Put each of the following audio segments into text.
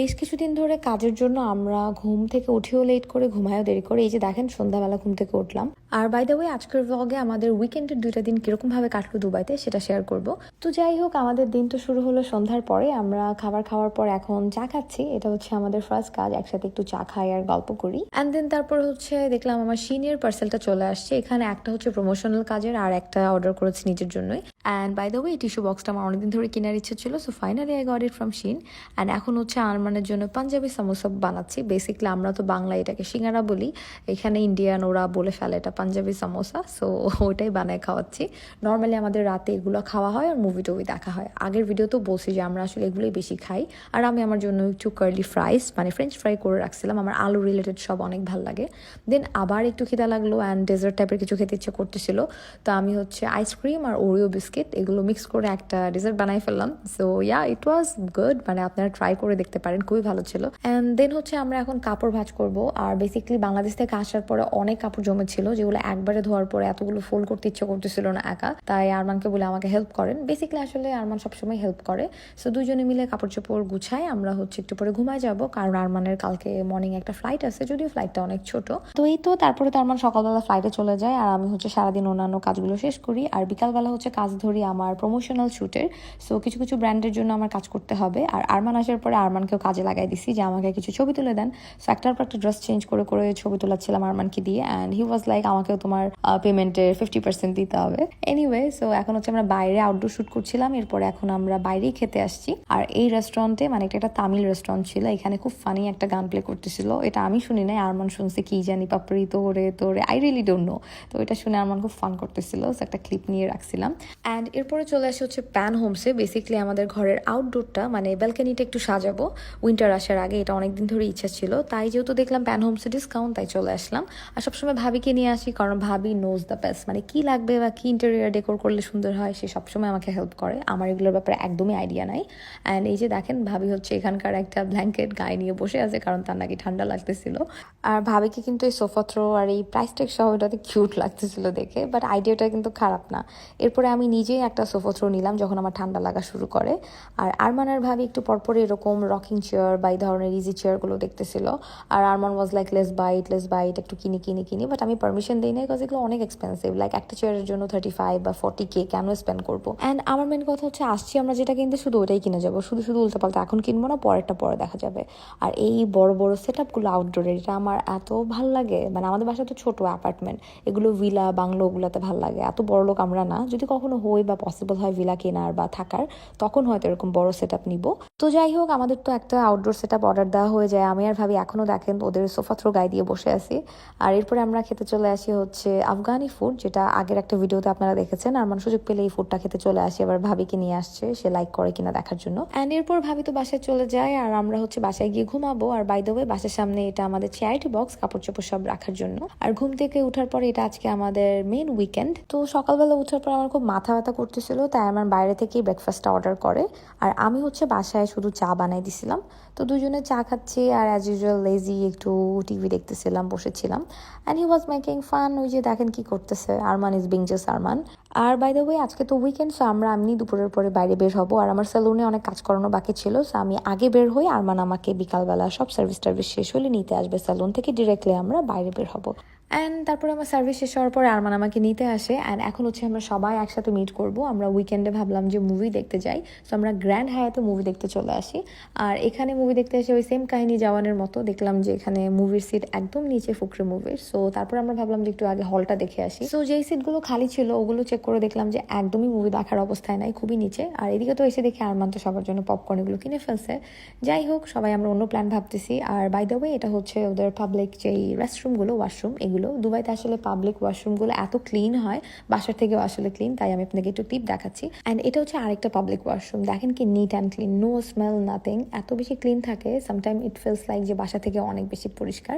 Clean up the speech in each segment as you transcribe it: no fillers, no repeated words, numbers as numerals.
বেশ কিছুদিন ধরে কাজের জন্য আমরা ঘুম থেকে উঠেও লেট করে ঘুমায়ও দেরি করে। এই যে দেখেন সন্ধ্যাবেলা ঘুম থেকে উঠলাম। আর বাই দ্য ওয়ে আজকের ব্লগে আমাদের উইকেন্ডের 2টা দিন কিরকম ভাবে কাটলো দুবাইতে সেটা শেয়ার করব। তো যাই হোক, আমাদের দিন তো শুরু হলো সন্ধ্যার পরে। আমরা খাবার খাওয়ার পর এখন চা খাচ্ছি। এটা হচ্ছে আমাদের ফার্স্ট কাজ, একসাথে একটু চা খাই আর গল্প করি। অ্যান্ড দেন তারপর হচ্ছে দেখলাম আমার সিনিয়র পার্সেলটা চলে আসছে। এখানে একটা হচ্ছে প্রমোশনাল কাজের আর একটা অর্ডার করেছি নিজের জন্যই। অ্যান্ড বাই দ্য ওয়ে এই টিস্যু বক্সটা আমার অনেকদিন ধরে কেনার ইচ্ছে ছিল, so finally I got it from Shein. অ্যান্ড এখন হচ্ছে আরমানের জন্য পাঞ্জাবি সামোসা বানাচ্ছি। বেসিকলি আমরা তো বাংলা এটাকে সিঙ্গারা বলি, এখানে ইন্ডিয়ান ওরা বলে ফেলে এটা পাঞ্জাবি সামোসা, সো ওইটাই বানায় খাওয়াচ্ছি। নর্মালি আমাদের রাতে এগুলো খাওয়া হয় আর মুভি টুভি দেখা হয়। আগের ভিডিওতেও বলছি যে আমরা আসলে এগুলোই বেশি খাই। আর আমি আমার জন্য একটু কার্লি ফ্রাইস মানে ফ্রেঞ্চ ফ্রাই করে রাখছিলাম, আমার আলু রিলেটেড সব অনেক ভালো লাগে। দেন আবার একটু খিদা লাগলো অ্যান্ড ডেজার্ট টাইপের কিছু খেতে ইচ্ছে করতেছিল, তো আমি হচ্ছে আইসক্রিম আর ওরিও বিস্কিট এগুলো মিক্স করে একটা ডেজার্ট বানাই ফেললাম। So yeah, it was good, মানে আপনারা ট্রাই করে দেখতে পারেন, খুবই ভালো ছিল। অ্যান্ড দেন হচ্ছে আমরা এখন কাপড় ভাঁজ করব। আর বেসিক্যালি বাংলাদেশ থেকে আসার পরে অনেক কাপড় জমেছিল, যেগুলো একবারে ধোয়ার পরে এতগুলো ফোল্ড করতে ইচ্ছে করতেছিল না একা, তাই আরমানকে বলে আমাকে হেল্প করেন। বেসিক্যালি আসলে আরমান সবসময় হেল্প করে। সো দুজনে মিলে কাপড় চোপড় গুছাই। আমরা হচ্ছে একটু পরে ঘুমায় যাব, কারণ আরমানের কালকে মর্নিং একটা ফ্লাইট আছে, যদিও ফ্লাইটটা অনেক ছোট। তো এই তো তারপরে তো আরমান সকালবেলা ফ্লাইটে চলে যায় আর আমি হচ্ছে সারাদিন অন্যান্য কাজগুলো শেষ করি। আর বিকালবেলা হচ্ছে কাজ ধরি আমার প্রমোশনাল শুটের। সো কিছু কিছু ব্র্যান্ডের জন্য আমার কাজ করতে হবে। আর আরমান আসার পরে আরমানকেও কাজে লাগাই দিছি যে আমাকে কিছু ছবি তুলে দেন। সো একটার পর একটা ড্রেস চেঞ্জ করে করে ছবি তোলাচ্ছিলাম আরমানকে দিয়ে। অ্যান্ড হি ওয়াজ লাইক আমাকেও তোমার পেমেন্টের 50% দিতে হবে। এনিওয়ে, সো এখন হচ্ছে আমরা বাইরে আউটডোর শুট করছিলাম, এরপরে এখন আমরা বাইরেই খেতে আসছি। আর এই রেস্টুরেন্টে মানে এটা একটা তামিল রেস্টুরেন্ট ছিল, এখানে খুব ফানি একটা গান প্লে করতেছিল। এটা আমি শুনি নাই, আরমান শুনছে, কি জানি পাপড়ি তোরে তোরে, আই রিয়েলি ডোন্ট নো। তো এটা শুনে আরমান খুব ফান করতেছিল, সো একটা ক্লিপ নিয়ে রাখছিলাম। অ্যান্ড এরপরে চলে আসে হচ্ছে প্যান হোমসে। বেসিক্যালি আমাদের ঘরের আউটডোরটা মানে ব্যালকনিটা একটু সাজাবো উইন্টার আসার আগে, এটা অনেকদিন ধরে ইচ্ছা ছিল। তাই যেহেতু দেখলাম প্যান হোমসে ডিসকাউন্ট, তাই চলে আসলাম। আর সবসময় ভাবিকে নিয়ে আসি, কারণ ভাবি নোজ দ্য বেস্ট, মানে কি লাগবে বা কি ইন্টেরিয়ার ডেকোর করলে সুন্দর হয় সে সবসময় আমাকে হেল্প করে। আমার এগুলোর ব্যাপারে একদমই আইডিয়া নাই। অ্যান্ড এই যে দেখেন ভাবি হচ্ছে এখানকার একটা ব্ল্যাঙ্কেট গায়ে নিয়ে বসে আছে, কারণ তার নাকি ঠান্ডা লাগতেছিল। আর ভাবিকে কিন্তু এই সোফা থ্রো আর এই প্রাইস ট্যাগ সহ এটাতে কিউট লাগতেছিল দেখে, বাট আইডিয়াটা কিন্তু খারাপ না। এরপরে আমি নিজেই একটা সোফা থ্রো নিলাম যখন আমার ঠান্ডা লাগা শুরু করে। আর আরমানের ভাবি একটু পরপর এরকম রকিং চেয়ার বা এই ধরনের ইজি চেয়ারগুলো দেখতেছিল। আর Arman was like less bite একটু কিনি, বাট আমি পারমিশন দিই না, বিকজ এগুলো অনেক এক্সপেন্সিভ। লাইক একটা চেয়ারের জন্য 35 বা 40K কেন স্পেন্ড করবো। অ্যান্ড আমার মেন কথা হচ্ছে আসছি আমরা যেটা কিনতে শুধু ওটাই কিনে যাবো, শুধু শুধু উল্টাপাল্টা এখন কিনবো না, পরেরটা পরে দেখা যাবে। আর এই বড় বড় সেট আপগুলো আউটডোরের, এটা আমার এত ভাল লাগে। মানে আমাদের বাসা তো ছোট অ্যাপার্টমেন্ট, এগুলো ভিলা বাংলো ওগুলোতে ভাল লাগে। এত বড় লোক আমরা না, যদি কখনো হই বা পসিবল হয় ভিলা কেনার বা থাকার, তখন হয়তো এরকম বড় সেট আপ নিবো। তো যাই হোক, আমাদের তো একটা আউটডোর সেট আপ অর্ডার দেওয়া হয়ে যায়। আমি আর ভাবি এখনো দেখেন ওদের সোফা থ্রো গায়ে দিয়ে বসে আছি। আর এরপরে আমরা খেতে চলে আসি হচ্ছে আফগানি ফুড, যেটা আগের একটা ভিডিওতে আপনারা দেখেছেন। আর মানে সুযোগ পেলে এই ফুডটা খেতে চলে আসি, এবার ভাবিকে নিয়ে আসছে, সে লাইক করে কিনা দেখার জন্য। অ্যান্ড এরপর ভাবি তো বাসায় চলে যায় আর আমরা হচ্ছে বাসায় গিয়ে ঘুমাবো। আর বাই দ্য ওয়ে বাসার সামনে এটা আমাদের চ্যারিটি বক্স, কাপড় চোপড় সব রাখার জন্য। আর ঘুম থেকে উঠার পরে এটা আজকে আমাদের মেন উইকেন্ড। তো সকালবেলা উঠার পর আমার খুব মাথা ব্যথা করতেছিল, তাই আমার বাইরে থেকেই ব্রেকফাস্টটা অর্ডার করে। আর আমি হচ্ছে বাসায় শুধু চা বানাই দিছিলাম। তো দুজনে চা খাচ্ছি আর অ্যাজ ইউজুয়াল লেজি একটু টিভি দেখতেছিলাম, বসেছিলাম। And he was making fun. ওই যে দেখেন কি করতেছে, Arman is being just Arman. আর বাই দ্য ওয়ে আজকে তো উইকেন্ড, সো আমরা এমনি দুপুরের পরে বাইরে বের হবো। আর আমার সেলুনে অনেক কাজ করানো বাকি ছিল, সো আমি আগে বের হই, আরমান আমাকে বিকালবেলা সব সার্ভিস টার্ভিস শেষ হলে নিতে আসবে সেলুন থেকে, ডিরেক্টলি আমরা বাইরে বের হবো। অ্যান্ড তারপরে আমার সার্ভিস শেষ হওয়ার পরে আরমান আমাকে নিতে আসে। অ্যান্ড এখন হচ্ছে আমরা সবাই একসাথে মিট করব। আমরা উইকেন্ডে ভাবলাম যে মুভি দেখতে যাই, সো আমরা গ্র্যান্ড হায়াতে মুভি দেখতে চলে আসি। আর এখানে মুভি দেখতে এসে ওই সেম কাহিনী জওয়ানের মতো দেখলাম যে এখানে মুভির সিট একদম নিচে, ফুকরে মুভির। সো তারপর আমরা ভাবলাম যে একটু আগে হলটা দেখে আসি। সো যেই সিটগুলো খালি ছিল ওগুলো চেক করে দেখলাম যে একদমই মুভি দেখার অবস্থায় নাই, খুবই নিচে। আর এদিকে তো এসে দেখে আরমান তো সবার জন্য পপকর্ন এগুলো কিনে ফেলছে। যাই হোক, সবাই আমরা অন্য প্ল্যান ভাবতেছি। আর বাই দ্য ওয়ে এটা হচ্ছে ওদের পাবলিক যেই রেস্টরুমগুলো, ওয়াশরুম, এগুলো দুবাইতে আসলে পাবলিক ওয়াশরুমগুলো এত ক্লিন হয়, বাসার থেকেও আসলে ক্লিন, তাই আমি আপনাকে একটু টিপ দেখাচ্ছি। অ্যান্ড এটা হচ্ছে আরেকটা পাবলিক ওয়াশরুম, দেখেন কি neat and clean, no smell nothing, এত বেশি ক্লিন থাকে। সামটাইম ইট ফিলস লাইক যে বাসা থেকে অনেক বেশি পরিষ্কার।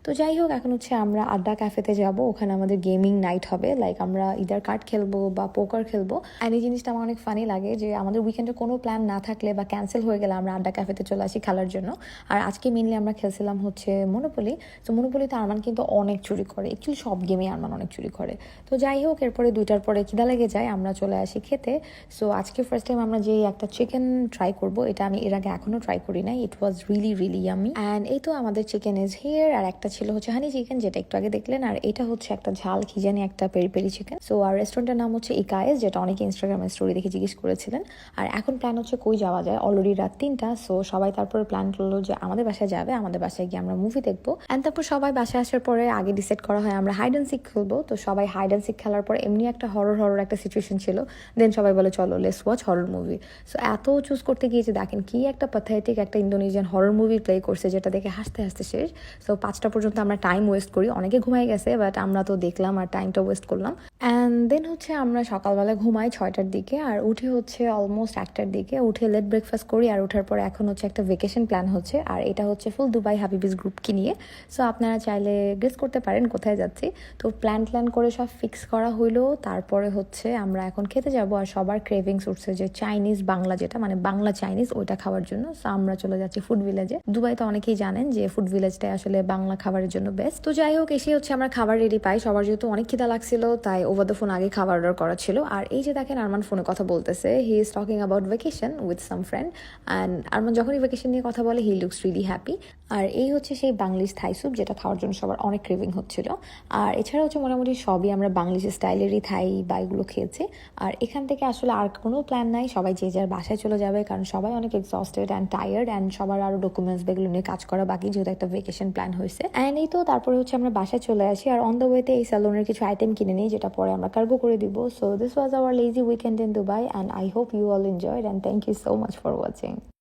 তো যাই হোক, এখন হচ্ছে আমরা আড্ডা ক্যাফেতে যাব, ওখানে আমাদের গেমিং নাইট হবে। লাইক আমরা ইদার কার্ড খেলবো বা পোকার খেলবো। অ্যান্ড এই জিনিসটা আমার অনেক ফানি লাগে যে আমাদের উইকেন্ডে কোনো প্ল্যান না থাকলে বা ক্যান্সেল হয়ে গেলে আমরা আড্ডা ক্যাফেতে চলে আসি খেলার জন্য। আর আজকে মেনলি আমরা খেলছিলাম হচ্ছে মনোপলি। তো মনোপলিতে আরমান কিন্তু অনেক চুরি চুরি করে, অ্যাকচুয়ালি সব গেমেই আরমান অনেক চুরি করে। তো যাই হোক, এরপরে 2টার পরে খিদা লেগে যায়, আমরা চলে আসি খেতে। সো আজকে ফার্স্ট টাইম আমরা যে একটা চিকেন ট্রাই করব, এটা আমি এর আগে এখনো ট্রাই করি নাই। It was really really yummy. And এই তো আমাদের চিকেন ইজ হিয়ার। আর একটা ছিল হচ্ছে হানি চিকেন, যেটা একটু আগে দেখলেন। আর এটা হচ্ছে একটা ঝাল কি জানি একটা পেরি পেরি চিকেন। সো আর রেস্টুরেন্টের নাম হচ্ছে ইকায়েস, যেটা অনেকে ইনস্টাগ্রামের স্টোরি দেখে জিজ্ঞেস করেছিলেন। আর এখন প্ল্যান হচ্ছে কই যাওয়া যায়, অলরেডি রাত 3টা। সো সবাই তারপরে প্ল্যান করলো যে আমাদের বাসায় যাবে, আমাদের বাসায় গিয়ে আমরা মুভি দেখবো। অ্যান্ড তারপর সবাই বাসায় আসার পরে আগে ডিসাইড করা হয় আমরা হাইড অ্যান্ড সিক খেলবো। তো সবাই হাইড অ্যান্ড সিক খেলার পর এমনি একটা হরর একটা সিচুয়েশন ছিল। দেন সবাই বলে চলো let's watch horror movie. So এত চুজ করতে গিয়ে যে দেখেন কি একটা প্যাথেটিক একটা ইন্দোনেশিয়ান হরর মুভি প্লে করছে, যেটা দেখে হাসতে হাসতে শেষ। সো 5টা পর্যন্ত আমরা টাইম ওয়েস্ট করি, অনেকে ঘুমাই গেছে বাট আমরা তো দেখলাম আর টাইমটা ওয়েস্ট করলাম। অ্যান্ড দেন হচ্ছে আমরা সকালবেলা ঘুমাই 6টার দিকে, আর উঠে হচ্ছে অলমোস্ট 1টার দিকে। উঠে লেট ব্রেকফাস্ট করি, আর ওঠার পরে এখন হচ্ছে একটা ভেকেশন প্ল্যান হচ্ছে, আর এটা হচ্ছে ফুল দুবাই হাবিবিস গ্রুপকে নিয়ে। সো আপনারা চাইলে গেস করতে পারেন কোথায় যাচ্ছি। তো প্ল্যান করে সব ফিক্স করা হইলো। তারপরে হচ্ছে আমরা এখন খেতে যাব, আর সবার ক্রেভিংস উঠছে যে চাইনিজ বাংলা, যেটা মানে বাংলা চাইনিজ, ওইটা খাওয়ার জন্য। সো আমরা চলে যাচ্ছি ফুড ভিলেজে। দুবাইতে অনেকেই জানেন যে ফুড ভিলেজটাই আসলে বাংলা খাবারের জন্য বেস্ট। তো যাই হোক, এসে হচ্ছে আমরা খাবার রেডি পাই। সবার যেহেতু অনেক খিদা লাগছিল, তাই ওভার দ্য ফোন আগে খাবার অর্ডার করা ছিল। আর এই যে দেখেন আরমান ফোনে কথা বলতেছে, he is talking about vacation with some friend. And Arman যখনই ভ্যাকেশন নিয়ে কথা বলে হি লুকস রিয়েলি হ্যাপি। আর এই হচ্ছে সেই বাংলিশ থাই স্যুপ, যেটা খাওয়ার জন্য সবার অনেক ক্রেভিং হচ্ছিল। আর এছাড়া হচ্ছে মোটামুটি সবই আমরা বাংলিশ স্টাইলেরই থাই বা এগুলো খেয়েছি। আর এখান থেকে আসলে আর কোনো প্ল্যান নাই, সবাই যে যার বাসায় চলে যাবে, কারণ সবাই অনেক এক্সস্টেড অ্যান্ড টায়ার্ড। অ্যান্ড সবার আরও ডকুমেন্টস বেগুলো নিয়ে কাজ করা বাকি, যেহেতু একটা ভেকেশন প্ল্যান হয়েছে। অ্যান্ড এই তো তারপরে হচ্ছে আমরা বাসায় চলে আসি, আর অন দ্য ওয়েতে এই স্যালনের কিছু আইটেম কিনে নিই, যেটা পরে আমরা কার্গো করে দিব। So this was our lazy weekend in Dubai, and I hope you all enjoyed, and thank you so much for watching.